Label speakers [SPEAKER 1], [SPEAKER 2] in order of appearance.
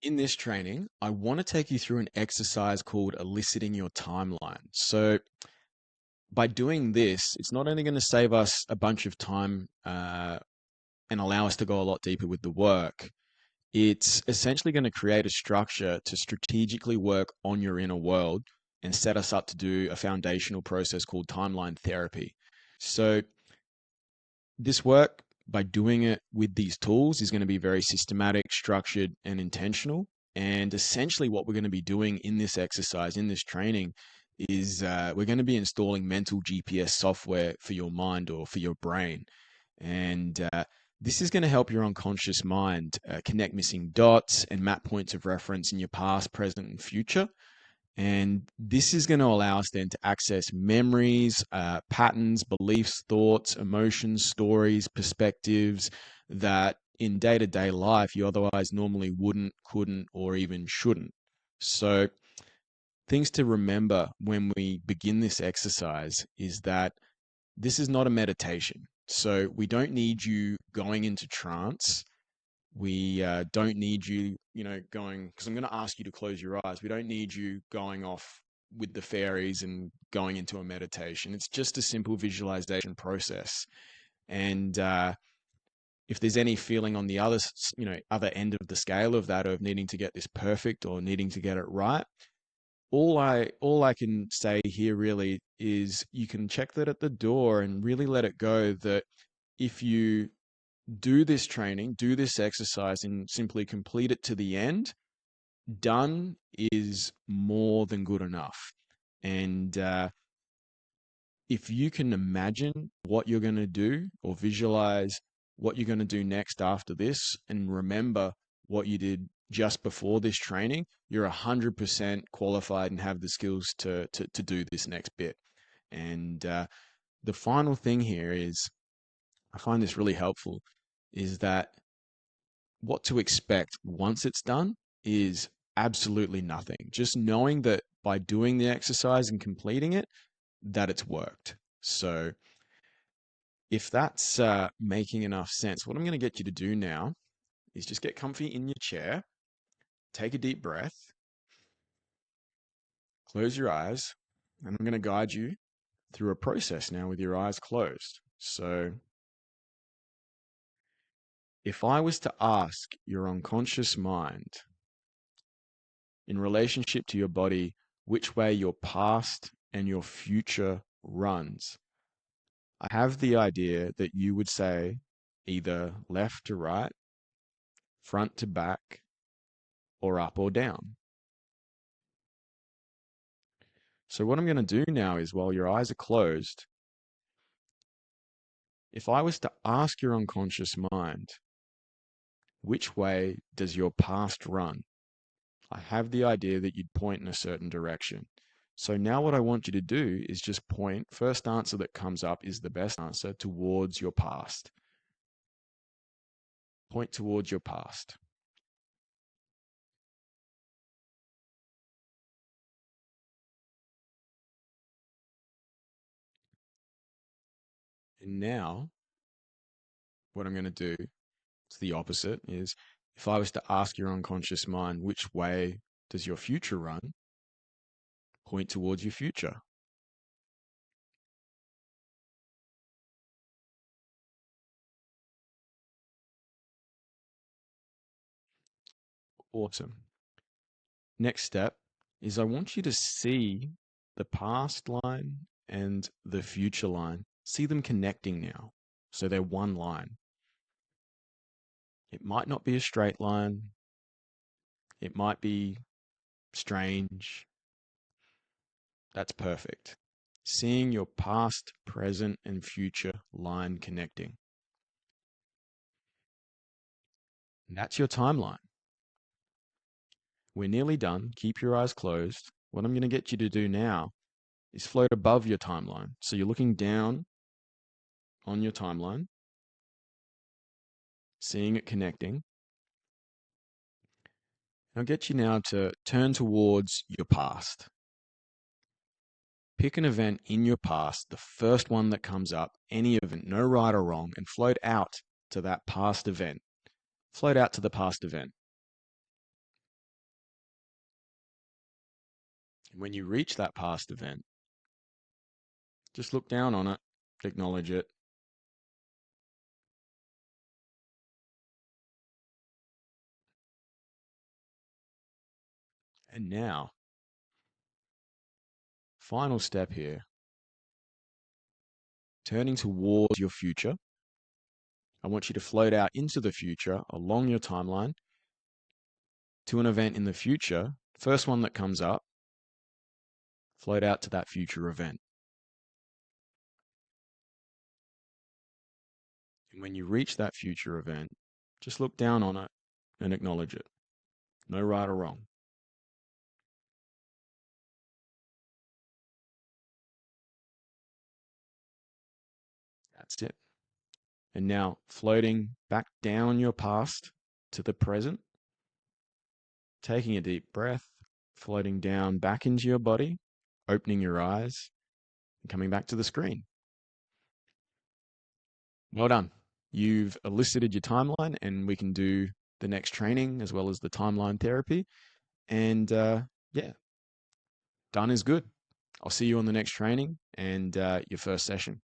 [SPEAKER 1] In this training, I want to take you through an exercise called eliciting your timeline. So, by doing this, it's not only going to save us a bunch of time and allow us to go a lot deeper with the work, it's essentially going to create a structure to strategically work on your inner world and set us up to do a foundational process called timeline therapy. So, this work, by doing it with these tools, is going to be very systematic, structured, and intentional. And essentially, what we're going to be doing in this exercise, in this training, is we're going to be installing mental GPS software for your mind or for your brain. And this is going to help your unconscious mind connect missing dots and map points of reference in your past, present, and future. And this is going to allow us then to access memories, patterns, beliefs, thoughts, emotions, stories, perspectives that in day to day life you otherwise normally wouldn't, couldn't, or even shouldn't. So, things to remember when we begin this exercise is that this is not a meditation. So, we don't need you going into trance. We don't need you, going, because I'm going to ask you to close your eyes. We don't need you going off with the fairies and going into a meditation. It's just a simple visualization process. And if there's any feeling on the other end of the scale of that, of needing to get this perfect or needing to get it right, all I can say here really is you can check that at the door and really let it go that if you do this training, do this exercise, and simply complete it to the end, done is more than good enough. And if you can imagine what you're going to do or visualize what you're going to do next after this and remember what you did just before this training, you're 100% qualified and have the skills to do this next bit. And the final thing here is, I find this really helpful, is that what to expect once it's done is absolutely nothing. Just knowing that by doing the exercise and completing it, that it's worked. So if that's making enough sense, what I'm going to get you to do now is just get comfy in your chair, take a deep breath, close your eyes, and I'm going to guide you through a process now with your eyes closed. So if I was to ask your unconscious mind in relationship to your body, which way your past and your future runs, I have the idea that you would say either left to right, front to back, or up or down. So, what I'm going to do now is, while your eyes are closed, if I was to ask your unconscious mind, which way does your past run? I have the idea that you'd point in a certain direction. So now what I want you to do is just point, first answer that comes up is the best answer, towards your past. Point towards your past. And now what I'm going to do, it's the opposite, is if I was to ask your unconscious mind, which way does your future run? Point towards your future. Awesome. Next step is I want you to see the past line and the future line. See them connecting now. So they're one line. It might not be a straight line. It might be strange. That's perfect. Seeing your past, present, and future line connecting. And that's your timeline. We're nearly done. Keep your eyes closed. What I'm going to get you to do now is float above your timeline. So you're looking down on your timeline, seeing it connecting. I'll get you now to turn towards your past. Pick an event in your past, the first one that comes up, any event, no right or wrong, and float out to that past event. Float out to the past event. When you reach that past event, just look down on it, acknowledge it, and now, final step here, turning towards your future. I want you to float out into the future along your timeline to an event in the future. First one that comes up, float out to that future event. And when you reach that future event, just look down on it and acknowledge it. No right or wrong. That's it. And now floating back down your past to the present, taking a deep breath, floating down back into your body, opening your eyes, and coming back to the screen. Well done. You've elicited your timeline, and we can do the next training as well as the timeline therapy. And yeah, done is good. I'll see you on the next training and your first session.